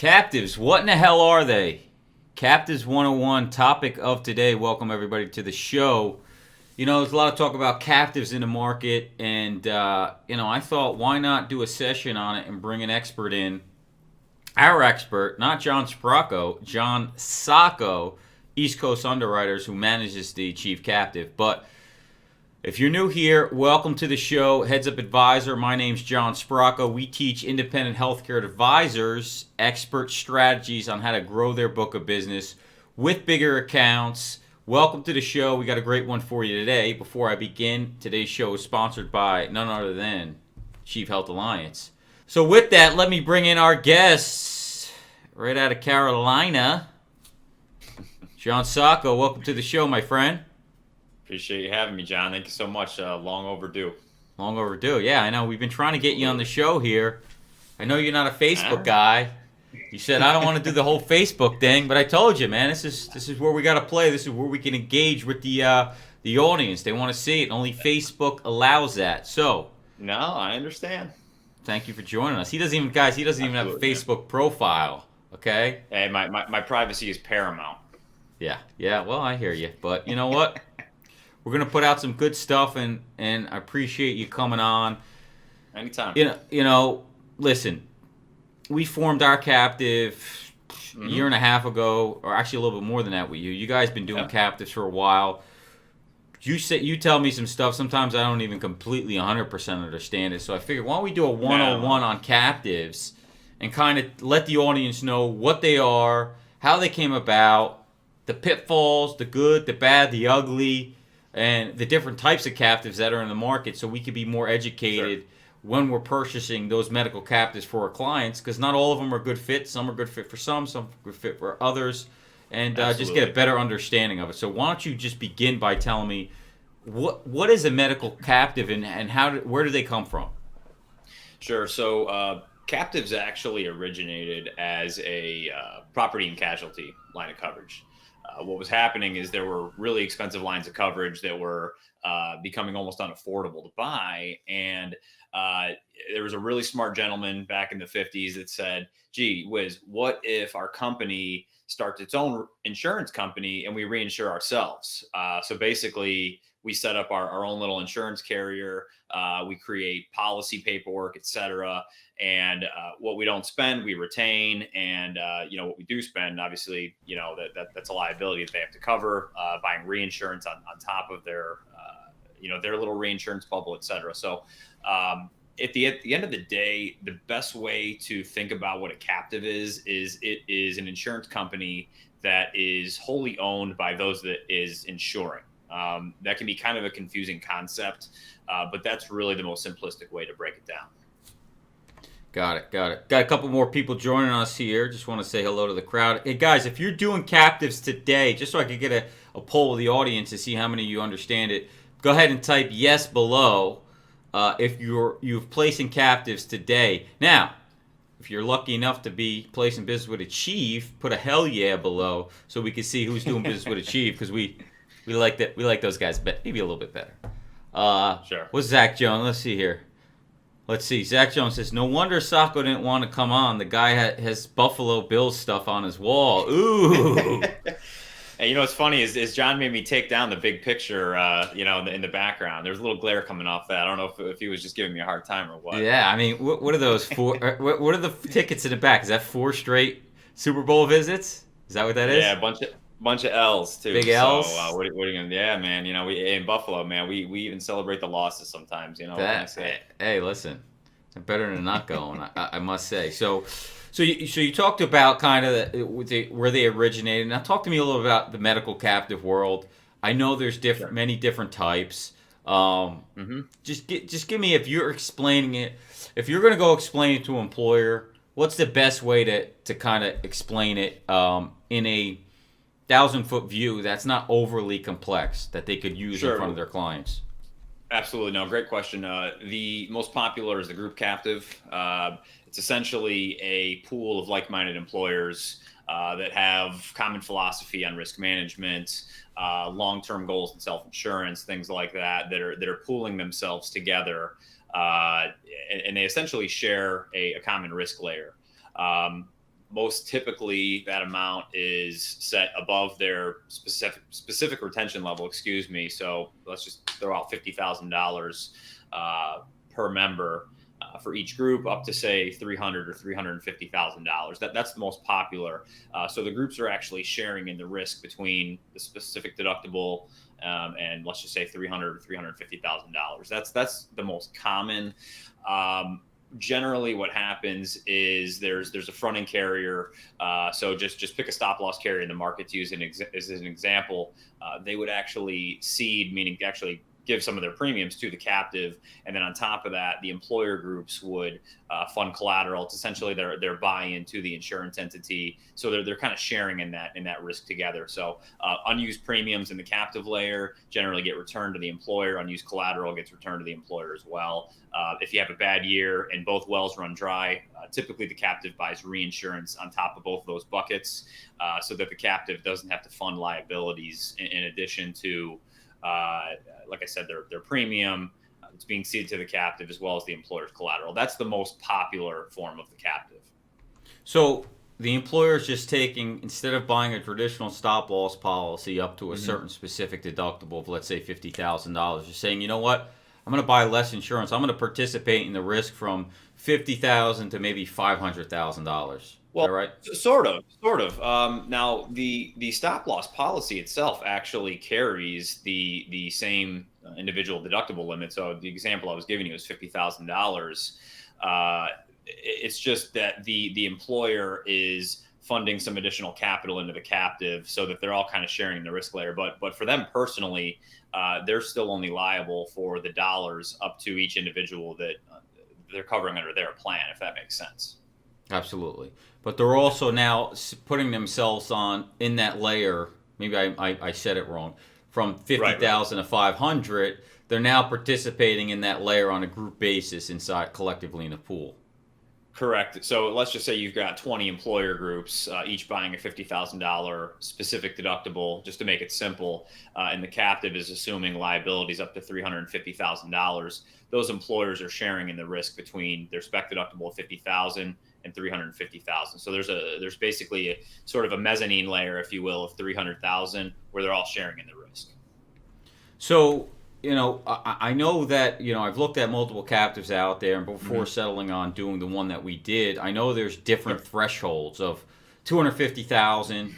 Captives, what in the hell are they? Captives 101, topic of today. Welcome everybody to the show. There's a lot of talk about captives in the market, and I thought, why not do a session on it and bring an expert in? Our expert, not Jon Socko, Jon Socko, East Coast Underwriters, who manages the chief captive. But if you're new here, welcome to the show. Heads Up Advisor. My name's Jon Socko. We teach independent healthcare advisors expert strategies on how to grow their book of business with bigger accounts. Welcome to the show. We got a great one for you today. Before I begin, today's show is sponsored by none other than Chief Health Alliance. So with that, let me bring in our guests right out of Carolina. Jon Socko, welcome to the show, my friend. Appreciate you having me, John. Thank you so much. Long overdue. Long overdue. Yeah, I know. We've been trying to get you on the show here. I know you're not a Facebook guy. You said, I don't want to do the whole Facebook thing, but I told you, man, this is where we got to play. This is where we can engage with the audience. They want to see it. Only Facebook allows that. So, no, I understand. Thank you for joining us. He doesn't even have a Facebook profile, okay? Hey, my privacy is paramount. Yeah, well, I hear you. But you know what? We're going to put out some good stuff, and I appreciate you coming on. Anytime. Listen, we formed our captive a year and a half ago, or actually a little bit more than that with you. You guys been doing captives for a while. You tell me some stuff. Sometimes I don't even completely 100% understand it. So I figured, why don't we do a 101 on captives and kind of let the audience know what they are, how they came about, the pitfalls, the good, the bad, the ugly, and the different types of captives that are in the market, so we can be more educated when we're purchasing those medical captives for our clients, because not all of them are good fit. Some are good fit for some are good fit for others, and just get a better understanding of it. So why don't you just begin by telling me what is a medical captive, and where do they come from? Sure. So captives actually originated as a property and casualty line of coverage. What was happening is there were really expensive lines of coverage that were becoming almost unaffordable to buy. And there was a really smart gentleman back in the 50s that said, gee whiz, what if our company starts its own insurance company and we reinsure ourselves? So basically, we set up our own little insurance carrier. We create policy paperwork, et cetera. And what we don't spend, we retain. And, what we do spend, obviously, that's a liability that they have to cover, buying reinsurance on top of their little reinsurance bubble, et cetera. So at the end of the day, the best way to think about what a captive is it is an insurance company that is wholly owned by those that is insuring. That can be kind of a confusing concept, but that's really the most simplistic way to break it down. Got it. Got a couple more people joining us here. Just want to say hello to the crowd. Hey, guys, if you're doing captives today, just so I could get a poll of the audience to see how many of you understand it, go ahead and type yes below if you've placing captives today. Now, if you're lucky enough to be placing business with a chief, put a hell yeah below so we can see who's doing business with a chief, because we like that. We like those guys, maybe a little bit better. Sure. What's Zach Jones? Let's see here. Zach Jones says, no wonder Socko didn't want to come on. The guy has Buffalo Bills stuff on his wall. Ooh. And what's funny is John made me take down the big picture, in the background. There's a little glare coming off that. I don't know if he was just giving me a hard time or what. Yeah, I mean, what are those four? What are the tickets in the back? Is that 4 straight Super Bowl visits? Is that what that is? Yeah, bunch of L's too. Big L's. So what are you gonna? Yeah, man. We in Buffalo, man. We even celebrate the losses sometimes. Hey, listen, better than not going. I must say. So you talked about kind of where they originated. Now talk to me a little about the medical captive world. I know there's many different types. Just give me, if you're explaining it, if you're going to go explain it to an employer, what's the best way to kind of explain it in a 1,000-foot view that's not overly complex that they could use in front of their clients? Absolutely. No, great question. The most popular is the group captive. It's essentially a pool of like-minded employers that have common philosophy on risk management, long-term goals and self-insurance, things like that are pooling themselves together, and they essentially share a common risk layer. most typically that amount is set above their specific retention level. Excuse me. So let's just throw out $50,000 per member for each group, up to say $300,000 or $350,000. That's the most popular. So the groups are actually sharing in the risk between the specific deductible and let's just say $300,000 or $350,000. That's the most common. Generally, what happens is there's a fronting carrier. So just pick a stop loss carrier in the market to use as an example. They would actually seed, meaning actually give some of their premiums to the captive, and then on top of that, the employer groups would fund collateral. It's essentially their buy-in to the insurance entity, so they're kind of sharing in that risk together. So unused premiums in the captive layer generally get returned to the employer. Unused collateral gets returned to the employer as well. If you have a bad year and both wells run dry, typically the captive buys reinsurance on top of both of those buckets, so that the captive doesn't have to fund liabilities in addition to like I said, their premium. It's being ceded to the captive as well as the employer's collateral. That's the most popular form of the captive. So the employer is just taking, instead of buying a traditional stop loss policy up to a certain specific deductible of, let's say, $50,000, you're saying, you know what, I'm going to buy less insurance. I'm going to participate in the risk from $50,000 to maybe $500,000. Well, right? sort of. Now, the stop loss policy itself actually carries the same individual deductible limit. So the example I was giving you is $50,000. It's just that the employer is funding some additional capital into the captive, so that they're all kind of sharing the risk layer. But for them personally, they're still only liable for the dollars up to each individual that they're covering under their plan, if that makes sense. Absolutely. But they're also now putting themselves on in that layer. Maybe I said it wrong. From 50,000 to 500, they're now participating in that layer on a group basis inside collectively in a pool. Correct. So let's just say you've got 20 employer groups, each buying a $50,000 specific deductible, just to make it simple. And the captive is assuming liabilities up to $350,000. Those employers are sharing in the risk between their spec deductible of $50,000 and $350,000. So there's basically a sort of a mezzanine layer, if you will, of $300,000, where they're all sharing in the risk. So, I know that, I've looked at multiple captives out there, and before settling on doing the one that we did, I know there's different thresholds of 250,000,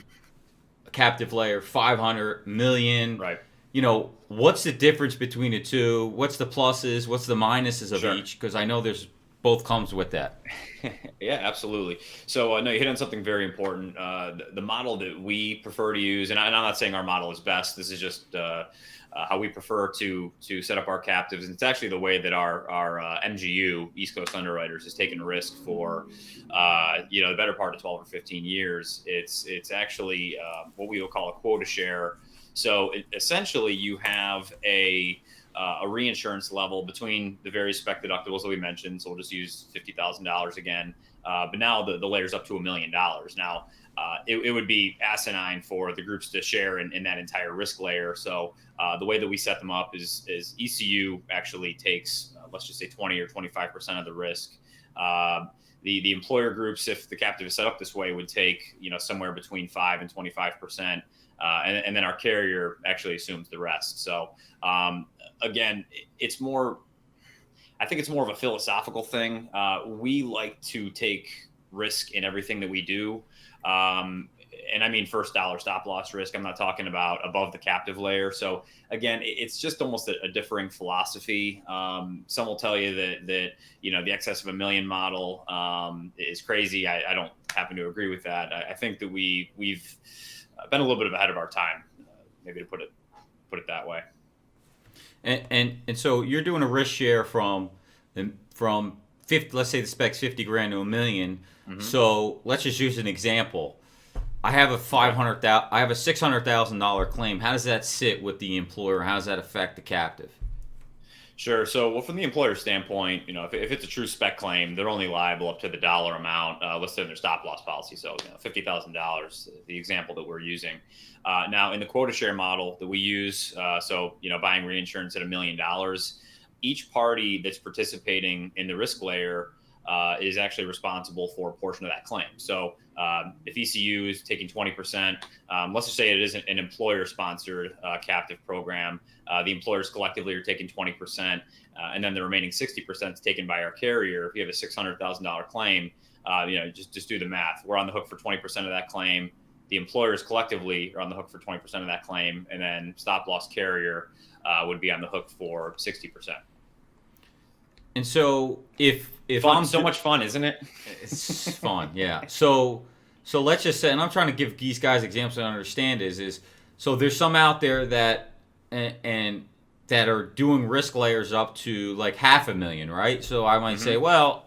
a captive layer, 500 million. Right. What's the difference between the two? What's the pluses? What's the minuses of each? Because I know there's both comes with that. Yeah, absolutely. So no, you hit on something very important. The model that we prefer to use, and I'm not saying our model is best. This is just how we prefer to set up our captives, and it's actually the way that our MGU, East Coast Underwriters, has taken risk for the better part of 12 or 15 years. It's actually what we will call a quota share. So essentially, you have a reinsurance level between the various spec deductibles that we mentioned. So we'll just use $50,000 again. But now the layer's up to $1 million. Now, it would be asinine for the groups to share in that entire risk layer. So the way that we set them up is ECU actually takes, let's just say 20 or 25% of the risk. The employer groups, if the captive is set up this way, would take somewhere between 5 and 25%. And then our carrier actually assumes the rest. So again, I think it's more of a philosophical thing. We like to take risk in everything that we do. And I mean first dollar stop loss risk. I'm not talking about above the captive layer. So again, it's just almost a differing philosophy. Some will tell you that the excess of $1 million model is crazy. I don't happen to agree with that. I think that we've been a little bit ahead of our time, maybe to put it that way. And so you're doing a risk share from 50, let's say the spec's 50 grand to $1 million. Mm-hmm. So let's just use an example. I have a $600,000 claim. How does that sit with the employer? How does that affect the captive? Sure. So, well, from the employer standpoint, if it's a true spec claim, they're only liable up to the dollar amount listed in their stop loss policy. So, $50,000, the example that we're using. Now, in the quota share model that we use, buying reinsurance at $1 million, each party that's participating in the risk layer is actually responsible for a portion of that claim. So if ECU is taking 20%, let's just say it isn't an employer-sponsored captive program, the employers collectively are taking 20%, and then the remaining 60% is taken by our carrier. If you have a $600,000 claim, just do the math. We're on the hook for 20% of that claim. The employers collectively are on the hook for 20% of that claim, and then stop loss carrier would be on the hook for 60%. And so if fun, so much fun, isn't it? It's fun, yeah. So let's just say, and I'm trying to give these guys examples to understand is so there's some out there that and that are doing risk layers up to like $500,000, right? So I might say, well,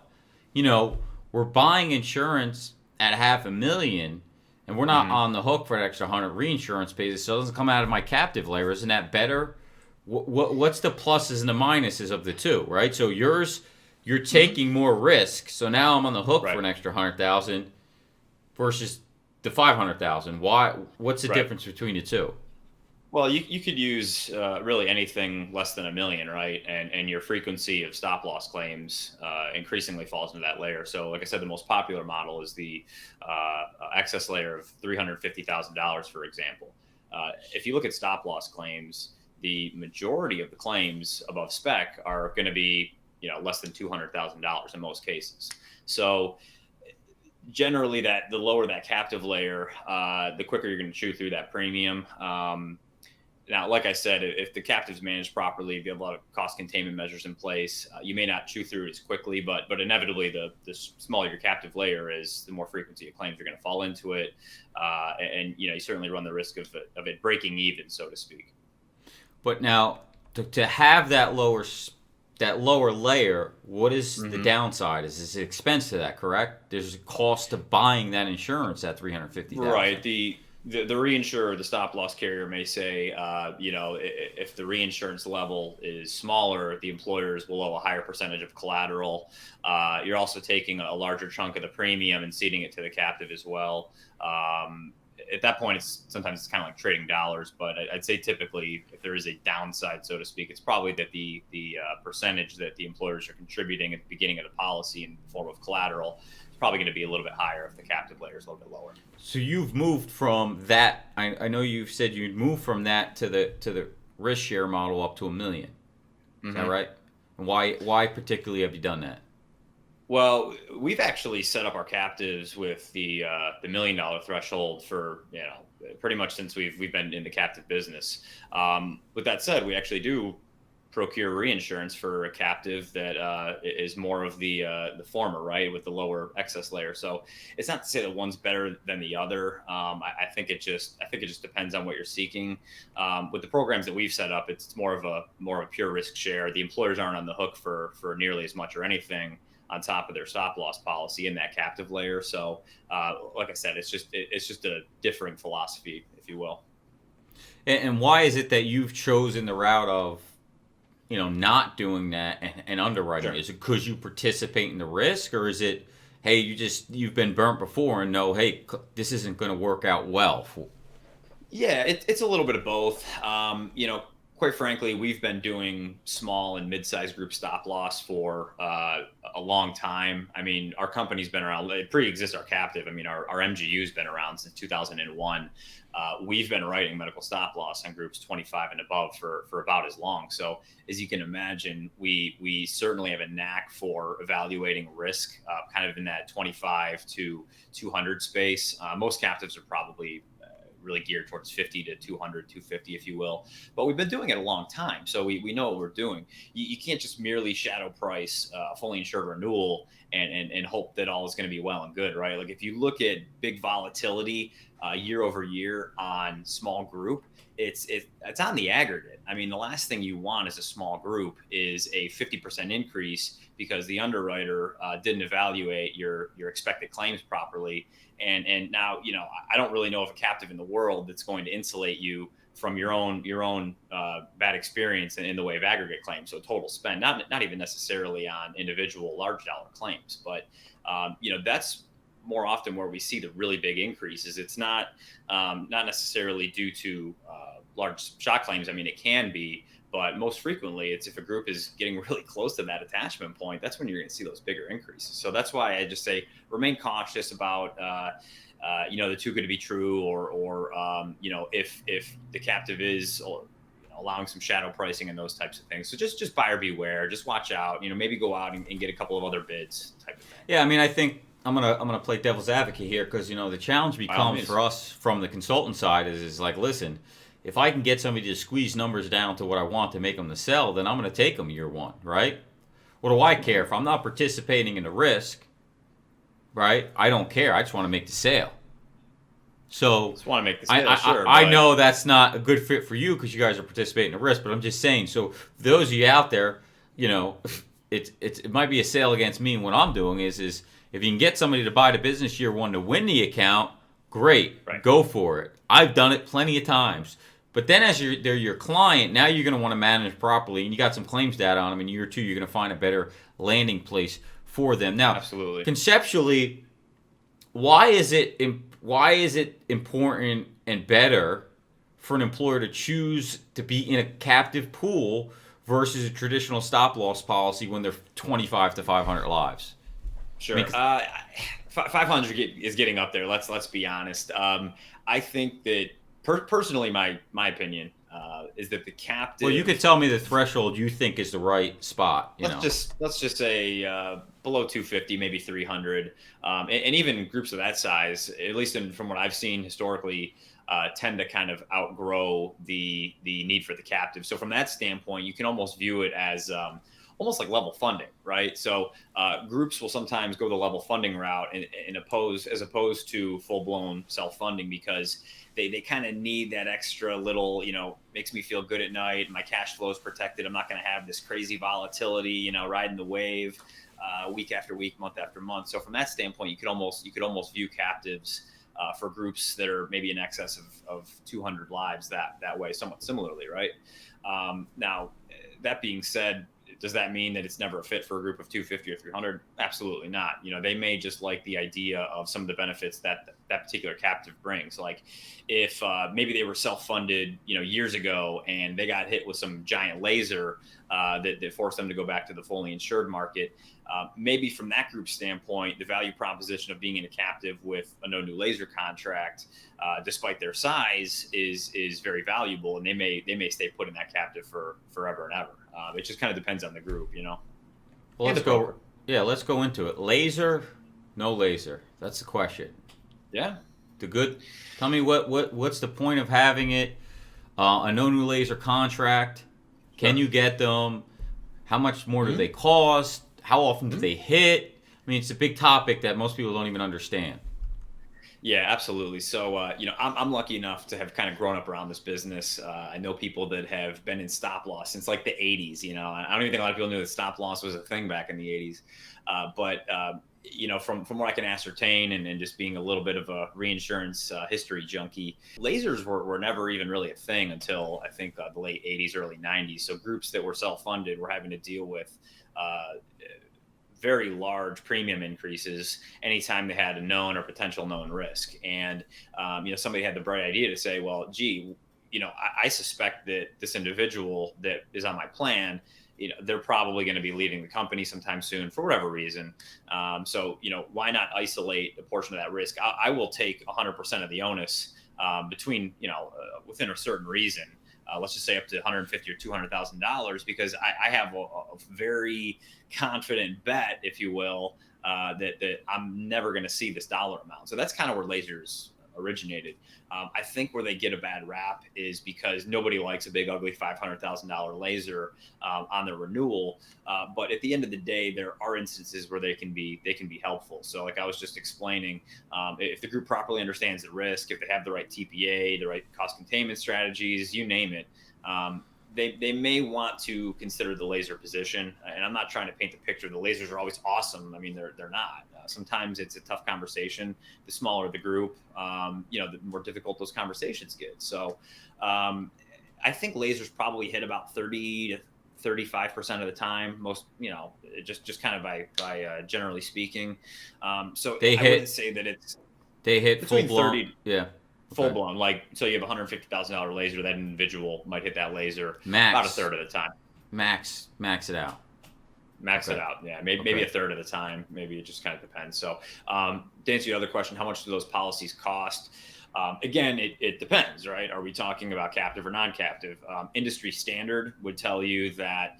we're buying insurance at $500,000, and we're not on the hook for an extra 100 reinsurance basis, so it doesn't come out of my captive layer. Isn't that better? What's the pluses and the minuses of the two, right? So you're taking more risk, so now I'm on the hook for an extra 100,000 versus the 500,000. Why? What's the difference between the two? Well, you could use really anything less than $1 million, right? And your frequency of stop loss claims increasingly falls into that layer. So, like I said, the most popular model is the excess layer of $350,000, for example. If you look at stop loss claims, the majority of the claims above spec are going to be less than $200,000 in most cases. So generally, the lower that captive layer, the quicker you're going to chew through that premium. Now, like I said, if the captive's managed properly, if you have a lot of cost containment measures in place, you may not chew through it as quickly, but inevitably the smaller your captive layer is, the more frequency of claims you're going to fall into it, and you certainly run the risk of it breaking even, so to speak. But now, to have that lower layer, what is the downside? Is an expense to that, correct? There's a cost to buying that insurance at $350,000. Right. The reinsurer, the stop loss carrier may say, if the reinsurance level is smaller, the employers will owe a higher percentage of collateral. You're also taking a larger chunk of the premium and ceding it to the captive as well. At that point, sometimes it's kind of like trading dollars, but I'd say typically, if there is a downside, so to speak, it's probably that the percentage that the employers are contributing at the beginning of the policy in the form of collateral is probably going to be a little bit higher if the captive layer is a little bit lower. So you've moved from that. I know you've said you'd move from that to the risk share model up to $1 million. Is that right? And why particularly have you done that? Well, we've actually set up our captives with the $1 million threshold for pretty much since we've been in the captive business. With that said, we actually do procure reinsurance for a captive that is more of the former, right, with the lower excess layer. So it's not to say that one's better than the other. I think it just depends on what you're seeking. With the programs that we've set up, it's more of a pure risk share. The employers aren't on the hook for nearly as much or anything on top of their stop loss policy in that captive layer. So, like I said, it's just a differing philosophy, if you will. And why is it that you've chosen the route of, not doing that and underwriting? Sure. Is it because you participate in the risk, or is it, hey, you've been burnt before and know, hey, this isn't going to work out well? Yeah, it's a little bit of both. Quite frankly, we've been doing small and mid-sized group stop loss for a long time. I mean, our company's been around. It pre-exists our captive. I mean, our MGU's been around since 2001. We've been writing medical stop loss on groups 25 and above for about as long. So as you can imagine, we certainly have a knack for evaluating risk, kind of in that 25 to 200 space. Most captives are probably really geared towards 50 to 200, 250, if you will. But we've been doing it a long time, so we know what we're doing. You can't just merely shadow price a fully insured renewal and hope that all is going to be well and good, right? Like if you look at big volatility year over year on small group, it's on the aggregate. I mean, the last thing you want as a small group is a 50% increase because the underwriter didn't evaluate your expected claims properly. And now, I don't really know of a captive in the world that's going to insulate you from your own bad experience in the way of aggregate claims. So total spend, not even necessarily on individual large dollar claims, but that's more often where we see the really big increases. It's not necessarily due to large shock claims, I mean, it can be, but most frequently it's if a group is getting really close to that attachment point, that's when you're going to see those bigger increases. So that's why I just say remain cautious about, the too good to be true, or if the captive is allowing some shadow pricing and those types of things. So just buyer beware, just watch out, maybe go out and get a couple of other bids type of thing. Yeah, I mean, I think I'm gonna play devil's advocate here because the challenge becomes for us from the consultant side is like, listen, if I can get somebody to squeeze numbers down to what I want to make them to sell, then I'm gonna take them year one, right? What do I care if I'm not participating in the risk, right? I don't care. I just want to make the sale. So just want to make the sale. I know that's not a good fit for you because you guys are participating in the risk, but I'm just saying. So those of you out there, it might be a sale against me. And what I'm doing is if you can get somebody to buy the business year one to win the account, great, right. Go for it. I've done it plenty of times. But then as they're your client, now you're going to want to manage properly, and you got some claims data on them. In year two, you're going to find a better landing place for them. Now, absolutely. Conceptually, why is it important and better for an employer to choose to be in a captive pool versus a traditional stop loss policy when they're 25 to 500 lives? Sure. 500 is getting up there. Let's be honest. I think that personally, my opinion is that the captive. Well, you could tell me the threshold you think is the right spot. Let's just say below 250, maybe 300, and even groups of that size, at least from what I've seen historically, tend to kind of outgrow the need for the captive. So from that standpoint, you can almost view it as almost like level funding, right? So groups will sometimes go the level funding route as opposed to full-blown self-funding, because they kind of need that extra little, makes me feel good at night. My cash flow is protected. I'm not going to have this crazy volatility, riding the wave week after week, month after month. So from that standpoint, you could almost view captives for groups that are maybe in excess of 200 lives that way, somewhat similarly, right? Now, that being said, does that mean that it's never a fit for a group of 250 or 300? Absolutely not. They may just like the idea of some of the benefits that particular captive brings. Like if maybe they were self-funded, years ago, and they got hit with some giant laser that forced them to go back to the fully insured market. Maybe from that group standpoint, the value proposition of being in a captive with a no new laser contract, despite their size, is very valuable, and they may stay put in that captive for forever and ever. It just kind of depends on the group, Well, let's go. Yeah, let's go into it. Laser, no laser. That's the question. Yeah. Tell me what's the point of having it? A no new laser contract. Can you get them? How much more do they cost? How often do they hit? I mean, it's a big topic that most people don't even understand. Yeah, absolutely. So, I'm lucky enough to have kind of grown up around this business. I know people that have been in stop loss since like the 80s. I don't even think a lot of people knew that stop loss was a thing back in the 80s. But from what I can ascertain, and just being a little bit of a reinsurance history junkie, lasers were never even really a thing until I think the late 80s, early 90s. So groups that were self-funded were having to deal with very large premium increases anytime they had a known or potential known risk. And, somebody had the bright idea to say, well, gee, I suspect that this individual that is on my plan, they're probably going to be leaving the company sometime soon for whatever reason. So, why not isolate a portion of that risk? I will take 100% of the onus between, within a certain reason. Let's just say up to $150,000 or $200,000, because I have a very confident bet, if you will, that I'm never going to see this dollar amount. So that's kind of where lasers originated. I think where they get a bad rap is because nobody likes a big, ugly $500,000 laser on their renewal. But at the end of the day, there are instances where they can be helpful. So like I was just explaining, if the group properly understands the risk, if they have the right TPA, the right cost containment strategies, you name it, they may want to consider the laser position. And I'm not trying to paint the picture. The lasers are always awesome. I mean, they're not. Sometimes it's a tough conversation. The smaller the group, the more difficult those conversations get. So I think lasers probably hit about 30 to 35% of the time. Most, just kind of by generally speaking. So I wouldn't say that it's they hit full blown. 30. Yeah. Full Okay. blown. Like, so you have $150,000 laser, that individual might hit that laser about a Max. third of the time. Max it out. Max it Okay. out. Yeah, maybe Okay. a third of the time. Maybe it just kind of depends. So, to answer your other question, how much do those policies cost? Again, it depends, right? Are we talking about captive or non-captive? Industry standard would tell you that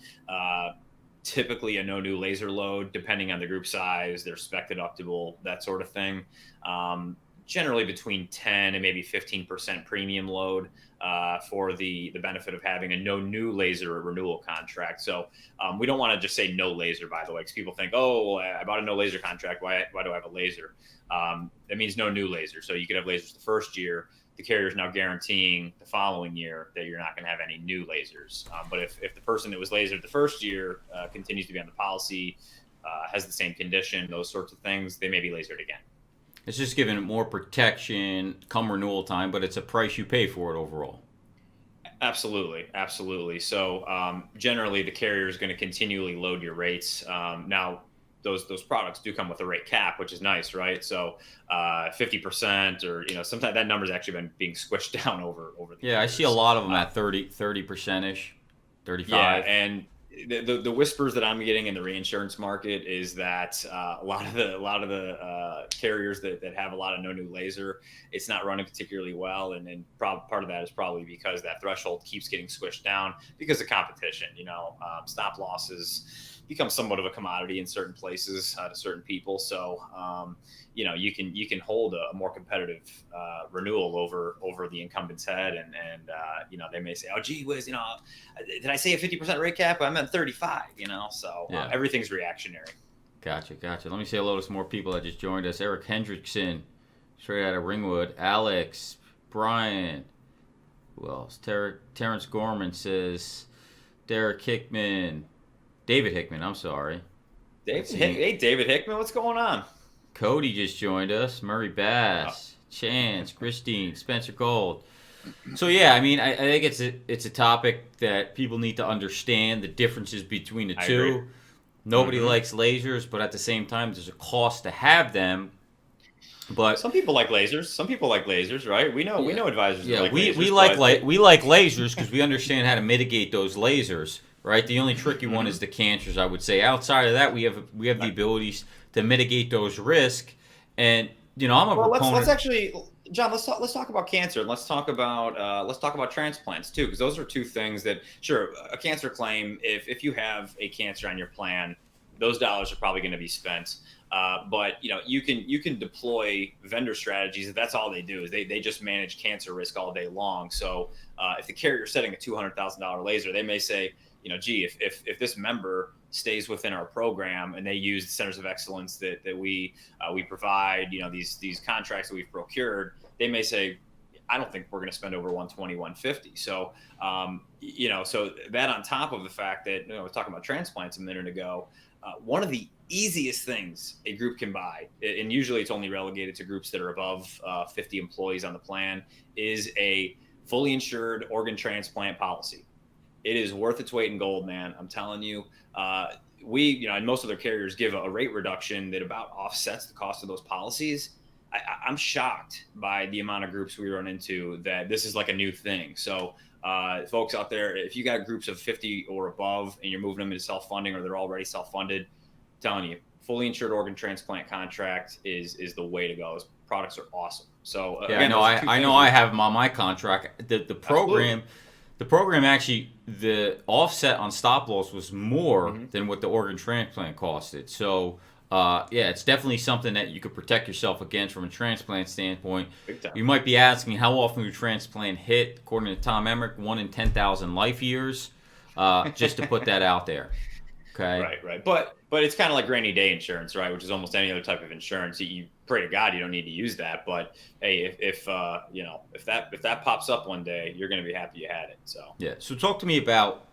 typically a no new laser load, depending on the group size, their spec deductible, that sort of thing. Generally between 10 and maybe 15% premium load for the benefit of having a no new laser renewal contract. So we don't want to just say no laser, by the way, because people think, oh, I bought a no laser contract. Why do I have a laser? That means no new laser. So you could have lasers the first year. The carrier is now guaranteeing the following year that you're not going to have any new lasers. But if the person that was lasered the first year continues to be on the policy, has the same condition, those sorts of things, they may be lasered again. It's just giving it more protection come renewal time, but it's a price you pay for it overall. Absolutely, absolutely. So generally, the carrier is going to continually load your rates. Now, those products do come with a rate cap, which is nice, right? So 50%, or sometimes that number's actually been being squished down over the Yeah, I see a years. lot of them at 30% ish, Yeah, 35. and the whispers that I'm getting in the reinsurance market is that a lot of the carriers that have a lot of no new laser, it's not running particularly well, and then part of that is probably because that threshold keeps getting squished down because of competition. Stop losses become somewhat of a commodity in certain places to certain people. So you can hold a more competitive renewal over the incumbent's head, and they may say, oh gee whiz, did I say a 50% rate cap? I meant 35. So Yeah. everything's reactionary. Gotcha. Let me say hello to some more people that just joined us. Eric Hendrickson, straight out of Ringwood. Alex, Brian. Who else? Terrence Gorman says. Derek Hickman. David Hickman, I'm sorry. Hey, David Hickman, what's going on? Cody just joined us. Murray Bass. Chance, Christine, Spencer Gold. So yeah, I mean, I think it's a topic that people need to understand the differences between the I two. agree. Nobody likes lasers, but at the same time, there's a cost to have them. But some people like lasers. Some people like lasers, right? We know advisors. yeah, that like we lasers, we like lasers because we understand how to mitigate those lasers, right? The only tricky one is the cancers, I would say. Outside of that, we have the abilities to mitigate those risks, and I'm a proponent. Let's actually, John, let's talk about cancer, and let's talk about transplants too, because those are two things that, sure, a cancer claim, if you have a cancer on your plan, those dollars are probably going to be spent. But you can deploy vendor strategies. That's all they do is they just manage cancer risk all day long. So if the carrier's setting a $200,000 laser, they may say, gee, if this member stays within our program and they use the centers of excellence that we provide, these contracts that we've procured, they may say, I don't think we're going to spend over 120, 150. So, so that on top of the fact that, I was talking about transplants a minute ago, one of the easiest things a group can buy, and usually it's only relegated to groups that are above 50 employees on the plan, is a fully insured organ transplant policy. It is worth its weight in gold, man. I'm telling you. And most other carriers give a rate reduction that about offsets the cost of those policies. I'm shocked by the amount of groups we run into that this is like a new thing. So folks out there, if you got groups of 50 or above and you're moving them into self-funding or they're already self-funded, I'm telling you, fully insured organ transplant contract is the way to go. Those products are awesome. So yeah, again, I know I have them on my contract. The program. Absolutely. The program actually, the offset on stop loss was more than what the organ transplant costed. So, it's definitely something that you could protect yourself against from a transplant standpoint. You might be asking how often would transplant hit? According to Tom Emmerich, 1 in 10,000 life years. Just to put that out there. Okay. Right. But it's kind of like rainy day insurance, right? Which is almost any other type of insurance. You pray to God you don't need to use that. But hey, if that pops up one day, you're going to be happy you had it. So yeah. So talk to me about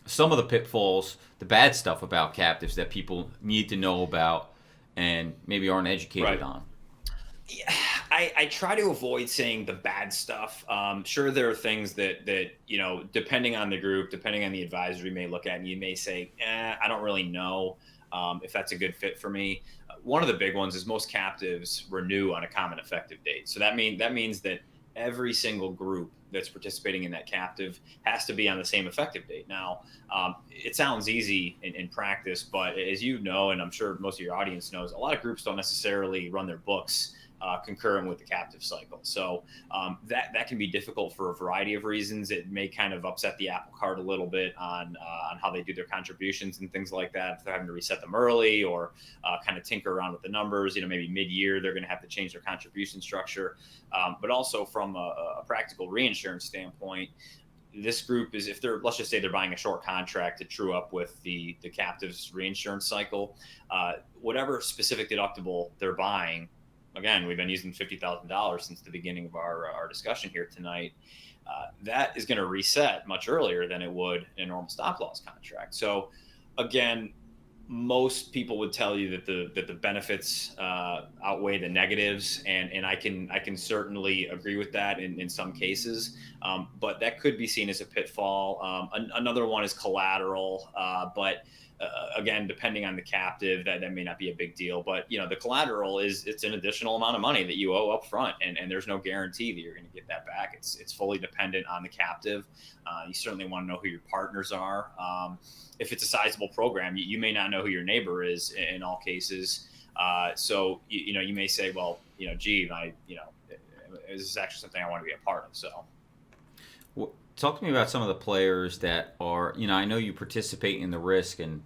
some of the pitfalls, the bad stuff about captives that people need to know about and maybe aren't educated on. Yeah, I try to avoid saying the bad stuff. Sure, there are things that depending on the group, depending on the advisor you may look at, and you may say, I don't really know if that's a good fit for me. One of the big ones is most captives renew on a common effective date. So that means that every single group that's participating in that captive has to be on the same effective date. Now, it sounds easy in practice, but as you know, and I'm sure most of your audience knows, a lot of groups don't necessarily run their books concurrent with the captive cycle. So that can be difficult for a variety of reasons. It may kind of upset the apple cart a little bit on how they do their contributions and things like that. If they're having to reset them early or kind of tinker around with the numbers, maybe mid-year they're going to have to change their contribution structure. But also from a practical reinsurance standpoint, this group is, if they're, let's just say they're buying a short contract to true up with the captive's reinsurance cycle, whatever specific deductible they're buying. Again, we've been using $50,000 since the beginning of our discussion here tonight. That is going to reset much earlier than it would in a normal stop loss contract. So again, most people would tell you that the benefits outweigh the negatives, and I can certainly agree with that in some cases. But that could be seen as a pitfall. Another one is collateral, but again, depending on the captive, that may not be a big deal. But the collateral it's an additional amount of money that you owe up front, and there's no guarantee that you're going to get that back. It's fully dependent on the captive. You certainly want to know who your partners are. If it's a sizable program, you may not know who your neighbor is in all cases. So you may say, well, gee, this is actually something I want to be a part of. So. Well, talk to me about some of the players that are, I know you participate in the risk, and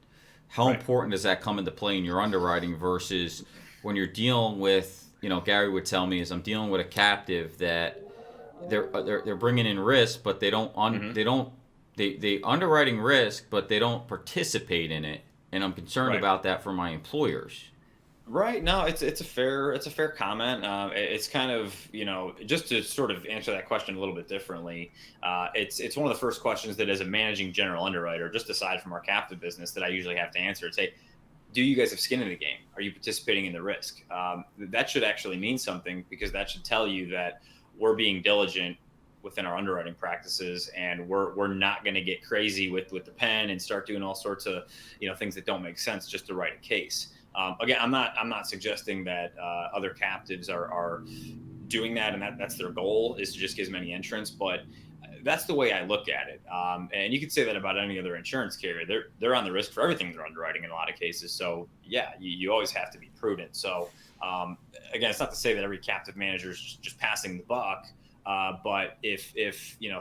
how important does that come into play in your underwriting versus when you're dealing with, Gary would tell me, is I'm dealing with a captive that they're bringing in risk, but they underwriting risk, but they don't participate in it, and I'm concerned about that for my employers. Right. No, it's a fair comment. It's kind of, just to sort of answer that question a little bit differently. It's one of the first questions that, as a managing general underwriter, just aside from our captive business, that I usually have to answer. It's, hey, do you guys have skin in the game? Are you participating in the risk? That should actually mean something, because that should tell you that we're being diligent within our underwriting practices, and we're not going to get crazy with the pen and start doing all sorts of things that don't make sense just to write a case. Again, I'm not suggesting that other captives are doing that, and that's their goal, is to just get as many entrants. But that's the way I look at it. And you could say that about any other insurance carrier. They're on the risk for everything they're underwriting in a lot of cases. So yeah, you always have to be prudent. So again, it's not to say that every captive manager is just passing the buck. But if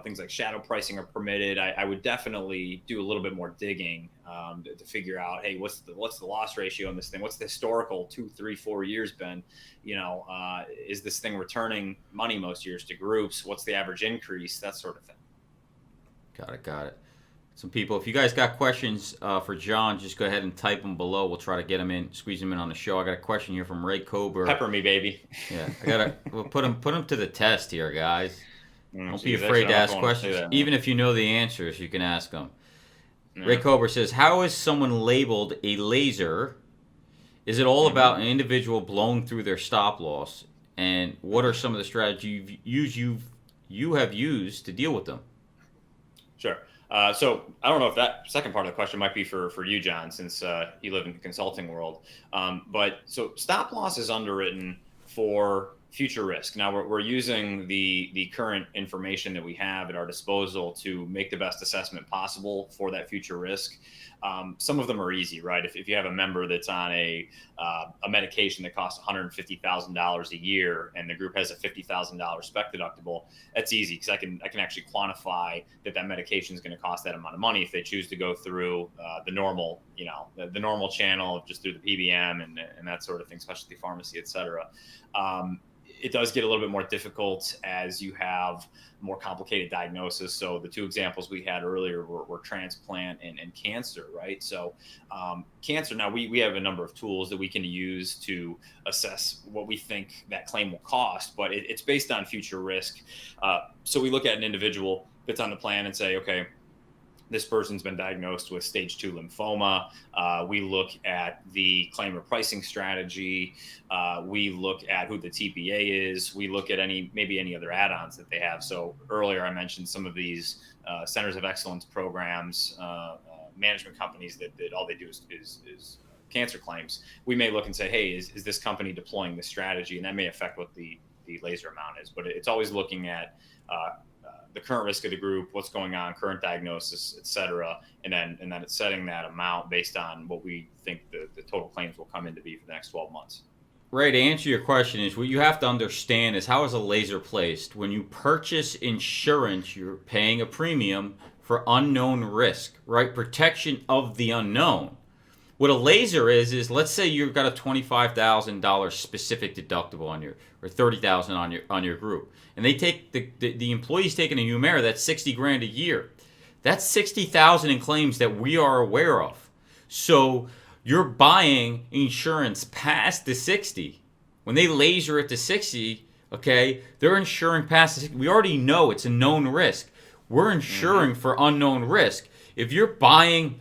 things like shadow pricing are permitted, I would definitely do a little bit more digging to figure out, hey, what's the loss ratio on this thing? What's the historical 2, 3, 4 years been? Is this thing returning money most years to groups? What's the average increase? That sort of thing. Got it. Some people, if you guys got questions for Jon, just go ahead and type them below. We'll try to get them in, squeeze them in on the show. I got a question here from Ray Kober. Pepper me, baby. Yeah, we'll put them to the test here, guys. Don't be afraid to ask questions. Even if you know the answers, you can ask them. Yeah. Ray Kober says, how is someone labeled a laser? Is it all about an individual blowing through their stop loss? And what are some of the strategies you have used to deal with them? Sure. So I don't know if that second part of the question might be for you, Jon, since you live in the consulting world. But so stop loss is underwritten for future risk. Now we're using the current information that we have at our disposal to make the best assessment possible for that future risk. Some of them are easy, right? If you have a member that's on a medication that costs $150,000 a year, and the group has a $50,000 spec deductible, that's easy, because I can actually quantify that medication is going to cost that amount of money if they choose to go through the normal, the normal channel, just through the PBM and that sort of thing, specialty pharmacy, et cetera. It does get a little bit more difficult as you have more complicated diagnosis. So the two examples we had earlier were transplant and cancer, right? So cancer, now we have a number of tools that we can use to assess what we think that claim will cost, but it's based on future risk. So we look at an individual that's on the plan and say, okay, this person's been diagnosed with stage 2 lymphoma. We look at the claim or pricing strategy. We look at who the TPA is. We look at maybe any other add-ons that they have. So earlier I mentioned some of these centers of excellence programs, management companies that all they do is cancer claims. We may look and say, hey, is this company deploying this strategy? And that may affect what the the laser amount is, but it's always looking at the current risk of the group, what's going on, current diagnosis, et cetera, and then it's setting that amount based on what we think the total claims will come in to be for the next 12 months. Ray, to answer your question is what you have to understand is how is a laser placed? When you purchase insurance, you're paying a premium for unknown risk, right? Protection of the unknown. What a laser is let's say you've got a $25,000 specific deductible on your, or $30,000 on your group, and they take the employee's taking a Humira that's $60,000 a year. That's $60,000 in claims that we are aware of. So you're buying insurance past the 60. When they laser it to 60, okay, they're insuring past the 60. We already know it's a known risk. We're insuring for unknown risk. If you're buying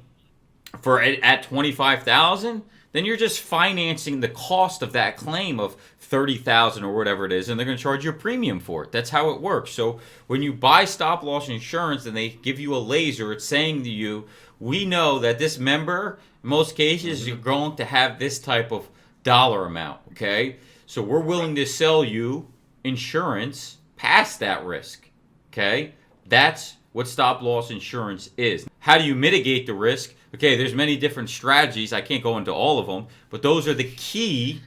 for at $25,000, then you're just financing the cost of that claim of $30,000 or whatever it is, and they're going to charge you a premium for it. That's how it works. So when you buy stop loss insurance and they give you a laser, it's saying to you, we know that this member, in most cases, you're going to have this type of dollar amount, okay? So we're willing to sell you insurance past that risk, okay? That's what stop loss insurance is. How do you mitigate the risk? Okay, there's many different strategies. I can't go into all of them, but those are the key.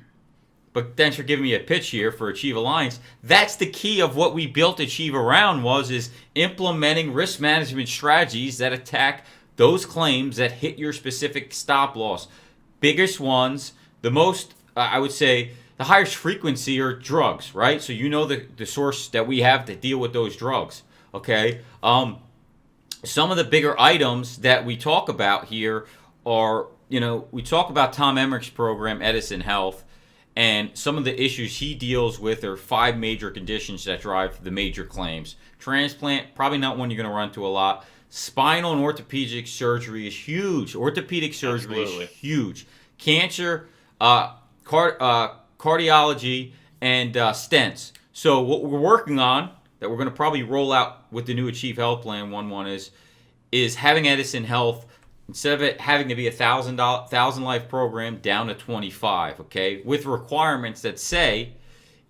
But thanks for giving me a pitch here for Achieve Alliance. That's the key of what we built Achieve around is implementing risk management strategies that attack those claims that hit your specific stop loss. Biggest ones, the most, I would say, the highest frequency are drugs, right? So you know the source that we have to deal with those drugs, okay? Some of the bigger items that we talk about here are, we talk about Tom Emmerich's program, Edison Health, and some of the issues he deals with are 5 major conditions that drive the major claims. Transplant, probably not one you're going to run into a lot. Spinal and orthopedic surgery is huge. Orthopedic surgery is huge. Cancer, cardiology, and stents. So what we're working on, that we're going to probably roll out with the new Achieve Health Plan 1.1 is having Edison Health, instead of it having to be a 1,000 life program, down to 25, okay? With requirements that say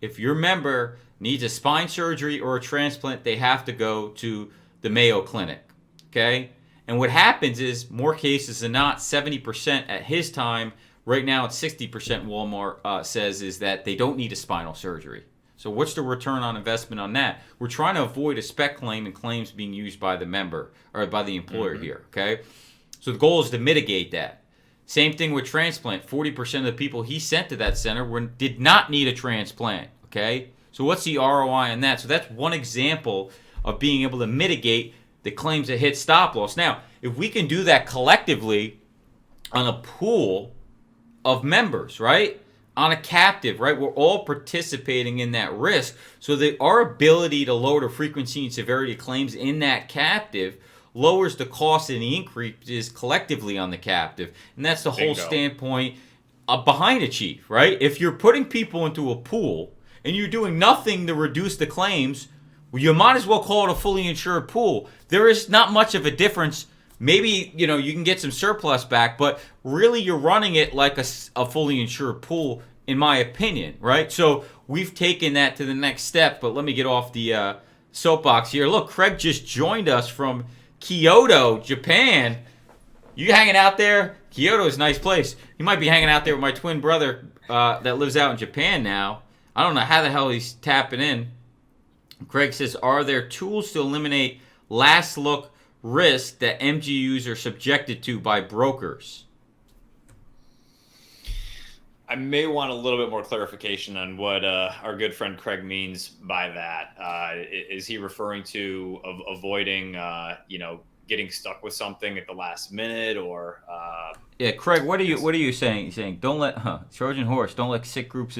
if your member needs a spine surgery or a transplant, they have to go to the Mayo Clinic, okay? And what happens is, more cases than not, 70% at his time, right now it's 60% Walmart says, is that they don't need a spinal surgery. So what's the return on investment on that? We're trying to avoid a spec claim and claims being used by the member or by the employer here, okay? So the goal is to mitigate that. Same thing with transplant. 40% of the people he sent to that center did not need a transplant, okay? So what's the ROI on that? So that's one example of being able to mitigate the claims that hit stop loss. Now, if we can do that collectively on a pool of members, right? On a captive, right? We're all participating in that risk. So that our ability to lower the frequency and severity of claims in that captive lowers the cost and the increases collectively on the captive. And that's the whole standpoint behind Achieve, right? If you're putting people into a pool and you're doing nothing to reduce the claims, well, you might as well call it a fully insured pool. There is not much of a difference. Maybe, you can get some surplus back, but really you're running it like a fully insured pool, in my opinion, right? So we've taken that to the next step, but let me get off the soapbox here. Look, Craig just joined us from Kyoto, Japan. You hanging out there? Kyoto is a nice place. You might be hanging out there with my twin brother that lives out in Japan now. I don't know how the hell he's tapping in. Craig says, are there tools to eliminate last look risk that MGUs are subjected to by brokers? I may want a little bit more clarification on what our good friend Craig means by that. Is he referring to avoiding, getting stuck with something at the last minute, or? Yeah, Craig, what are you saying? You're saying don't let Trojan horse, don't let sick groups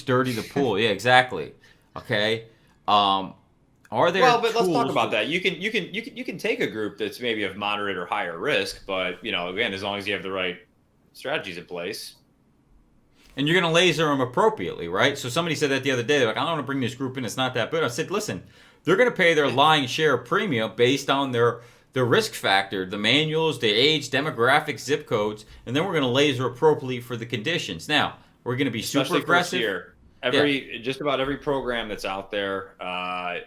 dirty the pool. Yeah, exactly. Okay. Are there but let's talk about that. You can take a group that's maybe of moderate or higher risk, but again, as long as you have the right strategies in place. And you're going to laser them appropriately, right? So somebody said that the other day. They're like, I don't want to bring this group in. It's not that good. I said, listen, they're going to pay their lying share of premium based on their risk factor, the manuals, the age, demographics, zip codes, and then we're going to laser appropriately for the conditions. Now, we're going to be super aggressive. Just about every program that's out there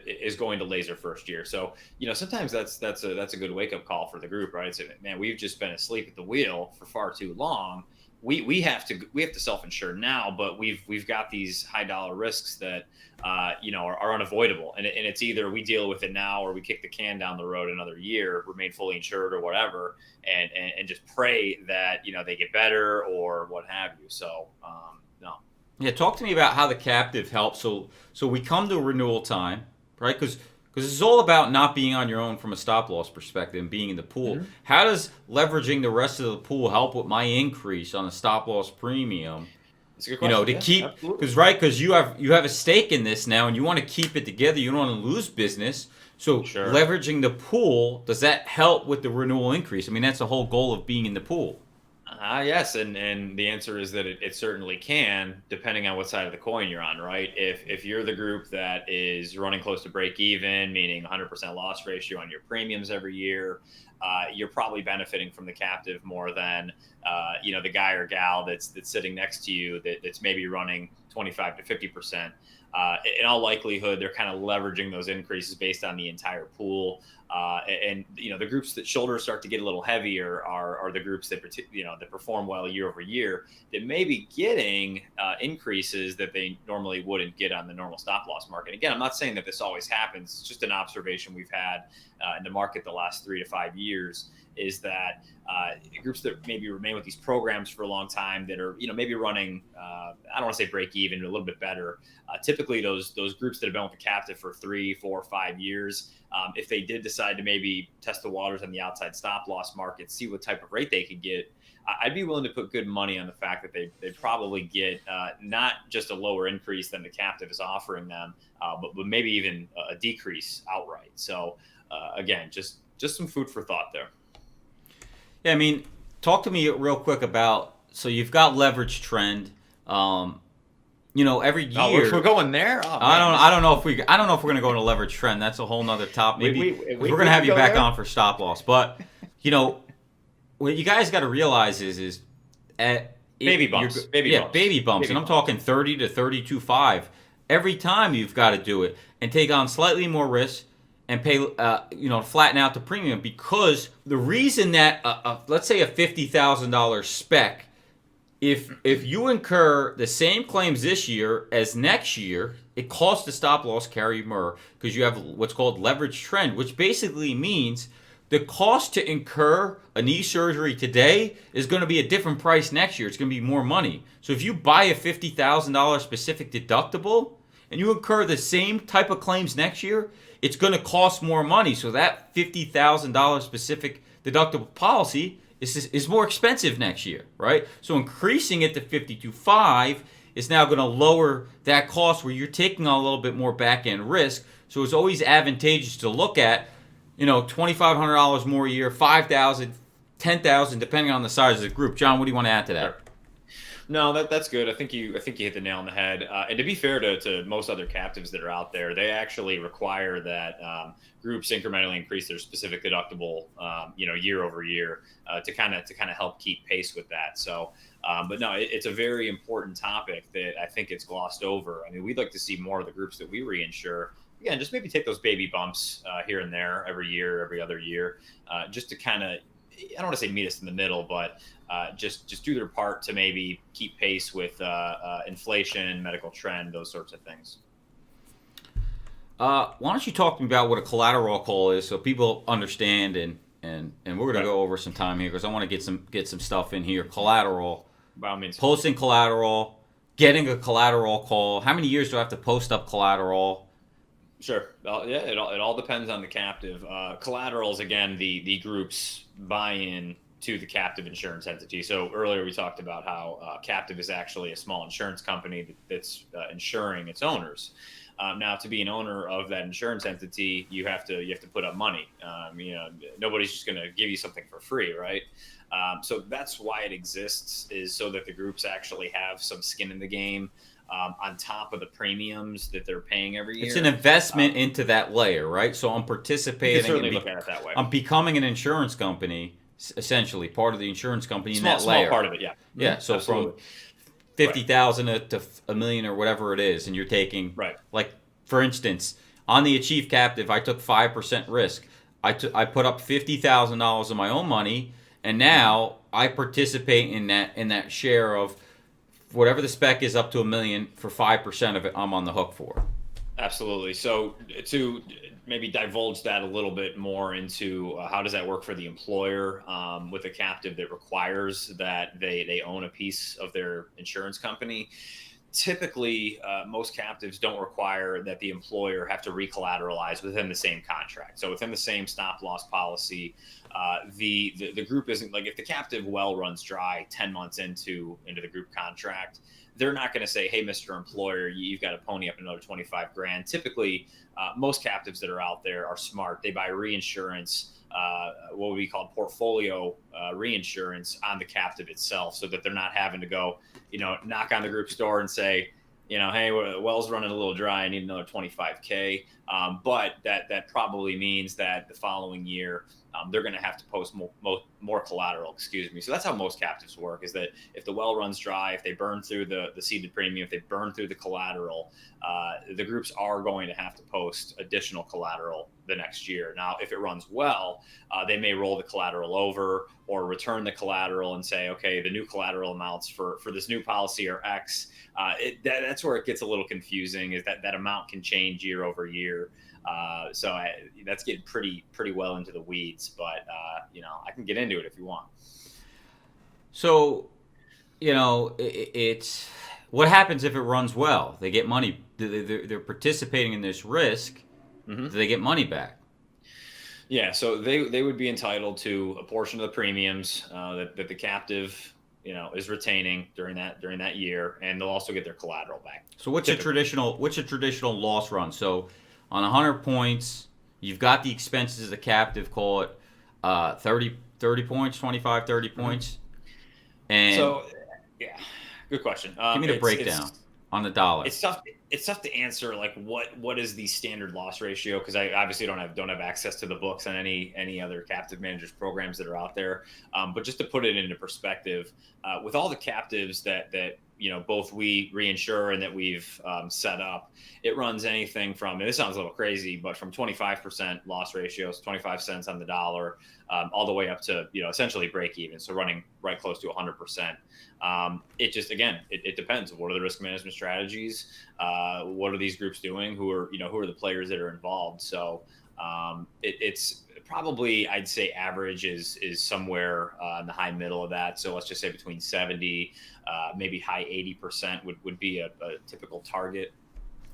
is going to laser first year. So sometimes that's a good wake up call for the group, right? It's man, we've just been asleep at the wheel for far too long. We have to self insure now, but we've got these high dollar risks that are unavoidable, and it's either we deal with it now or we kick the can down the road another year, remain fully insured or whatever, and just pray that they get better or what have you. So no. Yeah, talk to me about how the captive helps. So we come to renewal time, right? Because it's all about not being on your own from a stop loss perspective and being in the pool. Mm-hmm. How does leveraging the rest of the pool help with my increase on a stop loss premium? That's a good question. To keep, because you have a stake in this now and you want to keep it together. You don't want to lose business. So leveraging the pool, does that help with the renewal increase? I mean, that's the whole goal of being in the pool. Yes, and the answer is that it certainly can, depending on what side of the coin you're on, right? If you're the group that is running close to break even, meaning 100% loss ratio on your premiums every year, you're probably benefiting from the captive more than the guy or gal that's sitting next to you that's maybe running 25 to 50%. In all likelihood, they're kind of leveraging those increases based on the entire pool. And the groups that shoulders start to get a little heavier are the groups that that perform well year over year, that may be getting increases that they normally wouldn't get on the normal stop loss market. Again, I'm not saying that this always happens. It's just an observation we've had in the market the last 3 to 5 years, is that groups that maybe remain with these programs for a long time that are maybe running I don't want to say break even, but a little bit better. Typically those groups that have been with the captive for 3, 4, 5 years, if they did decide to maybe test the waters on the outside stop loss market, see what type of rate they could get, I'd be willing to put good money on the fact that they probably get not just a lower increase than the captive is offering them, but maybe even a decrease outright. So again, just some food for thought there. Yeah, I mean, talk to me real quick about, so you've got leverage trend. Every year we're going there. Oh, I don't know if we're going to go into leverage trend. That's a whole nother topic. Maybe we're going to have you back on for stop loss. But what you guys got to realize is baby bumps. Baby bumps, and I'm talking 30 to 32.5 every time. You've got to do it and take on slightly more risk and pay, flatten out the premium, because the reason that let's say a $50,000 spec, if you incur the same claims this year as next year, it costs the stop loss carrier more, because you have what's called leverage trend, which basically means the cost to incur a knee surgery today is going to be a different price next year. It's going to be more money. So if you buy a $50,000 specific deductible and you incur the same type of claims next year, it's going to cost more money. So that $50,000 specific deductible policy is more expensive next year, right? So increasing it to 52.5 is now going to lower that cost, where you're taking on a little bit more back-end risk. So it's always advantageous to look at, $2,500 more a year, $5,000, $10,000, depending on the size of the group. John, what do you want to add to that? Sure. No, that's good. I think you hit the nail on the head. And to be fair to most other captives that are out there, they actually require that groups incrementally increase their specific deductible, year over year, to kind of help keep pace with that. So, but no, it's a very important topic that I think it's glossed over. I mean, we'd like to see more of the groups that we reinsure, again, just maybe take those baby bumps here and there every year, every other year, just to kind of, I don't want to say meet us in the middle, but just do their part to maybe keep pace with inflation, medical trend, those sorts of things. Why don't you talk to me about what a collateral call is, so people understand, and we're going to go over some time here, because I want to get some stuff in here. Collateral, by all means. Posting collateral, getting a collateral call. How many years do I have to post up collateral? Sure. Well, yeah, it all depends on the captive. Collateral is, again, the group's buy-in to the captive insurance entity. So earlier we talked about how captive is actually a small insurance company that's insuring its owners. Now, to be an owner of that insurance entity, you have to put up money. Nobody's just going to give you something for free, right? So that's why it exists, is so that the groups actually have some skin in the game. On top of the premiums that they're paying every year. It's an investment into that layer, right? So I'm participating. You can certainly look at it that way. I'm becoming an insurance company, essentially, part of the insurance company in that layer. Small part of it, yeah. Yeah, so absolutely. Right. 50,000 to a million or whatever it is, and you're taking, Right. like, for instance, on the Achieve Captive, I took 5% risk. I put up $50,000 of my own money, and Hmm. now I participate in that share of whatever the spec is up to a million. For 5% of it, I'm on the hook for. Absolutely. So to maybe divulge that a little bit more into how does that work for the employer with a captive that requires that they own a piece of their insurance company. Typically, most captives don't require that the employer have to recollateralize within the same contract. So within the same stop loss policy, the group isn't like if the captive well runs dry 10 months into the group contract, they're not going to say, "Hey, Mr. Employer, you've got to pony up another 25 grand." Typically, most captives that are out there are smart. They buy reinsurance, what would be called portfolio reinsurance on the captive itself, so that they're not having to go, knock on the group's door and say, hey, well's running a little dry. I need another 25K. But that probably means that the following year they're going to have to post more collateral. Excuse me. So that's how most captives work: is that if the well runs dry, if they burn through the ceded premium, if they burn through the collateral, the groups are going to have to post additional collateral the next year. Now, if it runs well, they may roll the collateral over or return the collateral and say, okay, the new collateral amounts for this new policy are X. That's where it gets a little confusing, is that amount can change year over year. So that's getting pretty well into the weeds, but I can get into it if you want. So, it's what happens if it runs well? They get money. They're participating in this risk. Mm-hmm. Do they get money back? Yeah, so they would be entitled to a portion of the premiums that the captive is retaining during that year, and they'll also get their collateral back. So what's a Typically, traditional loss run? So on 100 points, you've got the expenses of the captive. Call it 30 points, 25, 30 mm-hmm. points, and So yeah, good question. give me the breakdown on the dollar. It's tough. It's tough to answer like what is the standard loss ratio, because I obviously don't have access to the books on any other captive managers programs that are out there. But just to put it into perspective, with all the captives that both we reinsure and that we've set up, it runs anything from, and this sounds a little crazy, but from 25% loss ratios, 25 cents on the dollar, all the way up to essentially break even, so running right close to 100%. It just, again, it depends. What are the risk management strategies? What are these groups doing? Who are the players that are involved? So it's probably, I'd say average is somewhere in the high middle of that. So let's just say between 70, maybe high 80% would be a typical target.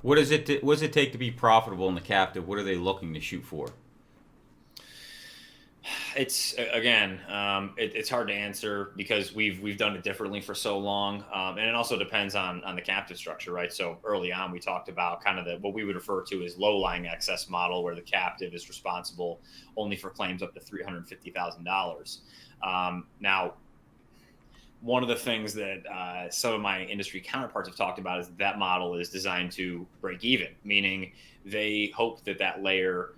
What does it take to be profitable in the captive? What are they looking to shoot for? It's again, it's hard to answer because we've done it differently for so long, and it also depends on the captive structure, right? So early on, we talked about kind of what we would refer to as low lying excess model, where the captive is responsible only for claims up to $350,000. Now, one of the things that some of my industry counterparts have talked about is that model is designed to break even, meaning they hope that layer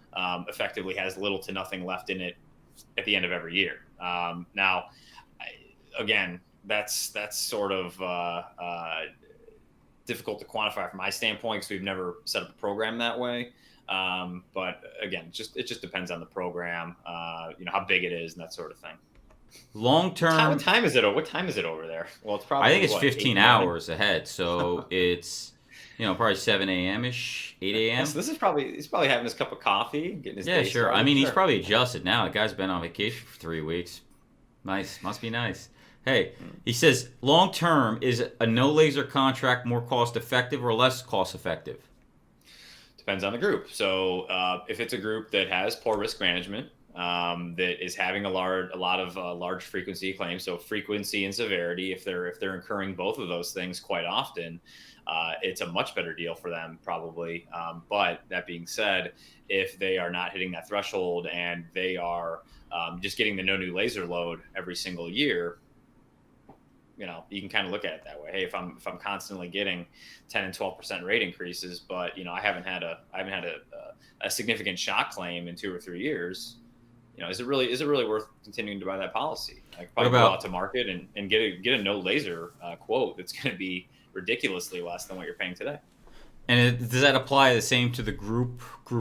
effectively has little to nothing left in it at the end of every year. Now, again, that's sort of difficult to quantify from my standpoint, because we've never set up a program that way. But again, it just depends on the program, how big it is and that sort of thing. Long What term, time is it? What time is it over there? Well, it's I probably think it's what, 8 15 in the morning. hours ahead. So it's probably 7 a.m. ish, 8 Yes, a.m. he's probably having his cup of coffee, getting his Yeah, day sure. I started. mean, he's Sure. probably adjusted now. The guy's been on vacation for 3 weeks. Nice. Must be nice. Hey, he says, long term, is a no laser contract more cost effective or less cost effective? Depends on the group. So if it's a group that has poor risk management, that is having a lot of large frequency claims, so frequency and severity, if they're incurring both of those things quite often, it's a much better deal for them probably. But that being said, if they are not hitting that threshold and they are just getting the no new laser load every single year, you can kind of look at it that way. Hey, if I'm constantly getting 10 and 12% rate increases, but I haven't had a significant shock claim in 2 or 3 years, is it really worth continuing to buy that policy? I could What probably go about out to market and get a no laser quote that's going to be ridiculously less than what you're paying today. does that apply the same to the group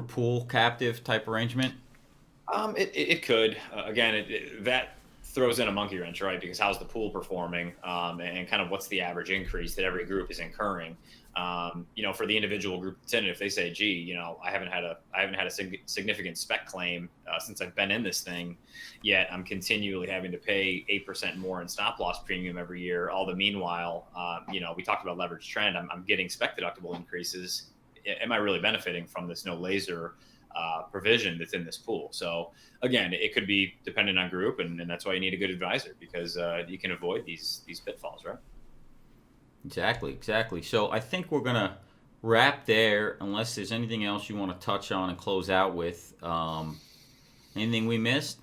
pool captive type arrangement? It could again that throws in a monkey wrench, right? Because how's the pool performing, and kind of what's the average increase that every group is incurring? For the individual group attendant, if they say, "Gee, I haven't had a significant spec claim since I've been in this thing, yet I'm continually having to pay 8% more in stop loss premium every year." All the meanwhile, we talked about leverage trend. I'm getting spec deductible increases. Am I really benefiting from this no laser provision that's in this pool? So again, it could be dependent on group, and that's why you need a good advisor, because you can avoid these pitfalls, right? Exactly. So I think we're gonna wrap there, unless there's anything else you want to touch on and close out with. Anything we missed?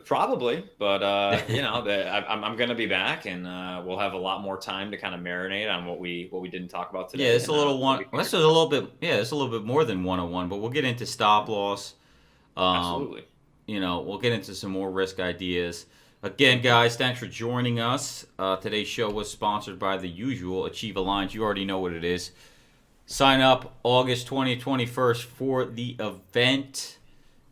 Probably, but I'm going to be back, and we'll have a lot more time to kind of marinate on what we didn't talk about Yeah, today. it's a And little what one. we can This is a discuss. little bit. Yeah, it's a little bit more than 101, but we'll get into stop loss. Um, Absolutely. we'll get into some more risk ideas. Again, guys, thanks for joining us. Today's show was sponsored by the usual Achieve Alliance. You already know what it is. Sign up August 20th, 21st for the event.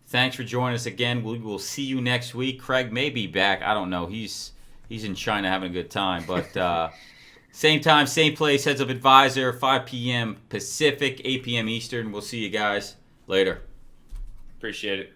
Thanks for joining us again. We will see you next week. Craig may be back. I don't know. He's in China having a good time. But same time, same place. Heads Up Advisor, 5 p.m. Pacific, 8 p.m. Eastern. We'll see you guys later. Appreciate it.